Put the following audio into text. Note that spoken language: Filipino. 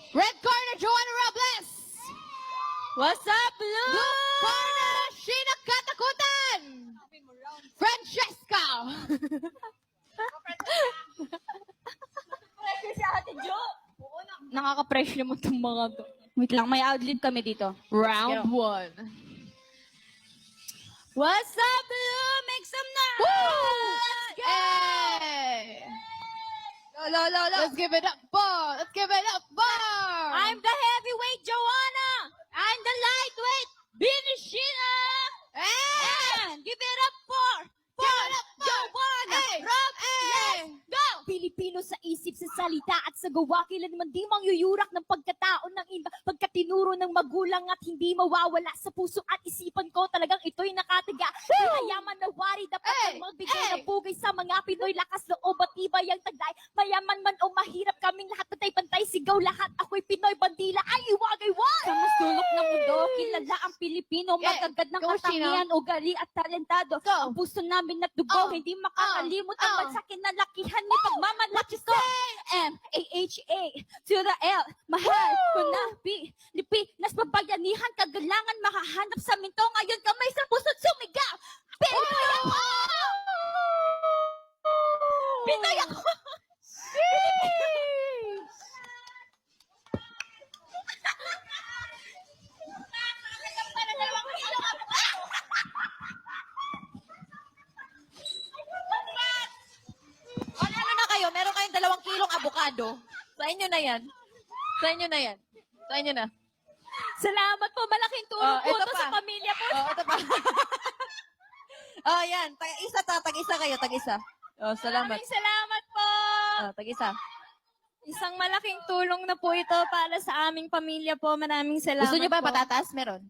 Red corner, Joanna Robles. What's up, Blue? Blue corner, Sheena Katakutan. Francesca. Nakaka-pressure mo itong mga to. Wait lang, may outlet kami dito. Round 1. What's up, Blue? Make some noise! Woo! Let's go! Let's give it up, bar. Let's give it up, bar. I'm the heavyweight Joanna. I'm the lightweight Binishina. And give it up for Joanna Robles. Go! Pilipino sa isip, sa salita at sa gawa, kailanman di mangyuyurak ng pagkatao ng iba, pagkatinuro ng magulang at hindi mawawala sa puso at isipan ko, talagang ito'y nakatiga. Mayaman na wari, dapat magbigay ng pugay sa mga Pinoy, lakas loob at tibay ang taglay. Mayaman man o mahirap, kaming lahat pantay-pantay, sigaw lahat, ako'y Pinoy, bandila ay iwagay-wag. Sa mas dulok ng mundo, kilala ang Pilipino, magagad ng Go, katangian, ugali at talentado. Ang puso namin at dugo, hindi makakalimot ang bansa kinalakihan ni pagmamalaki ko. M-A-H-A to the L, mahal ko na Pilipinas, babayanihan, kagalangan, makahanap sa minto, ngayon kamay sa puso't sumigaw. Pinoy ako! Pinoy ako! Ano na kayo? Meron kayong 2 kilong avocado. Sa inyo na yan. Sa inyo na yan. Sa inyo na. Salamat po, malaking tulong po ito to pa. sa pamilya po. Ito pa. Yan. Tag-isa kayo, tag-isa. Salamat. Maraming salamat po. Tag-isa. Isang malaking tulong na po ito para sa aming pamilya po. Maraming salamat Gusto nyo ba po. patatas? Meron.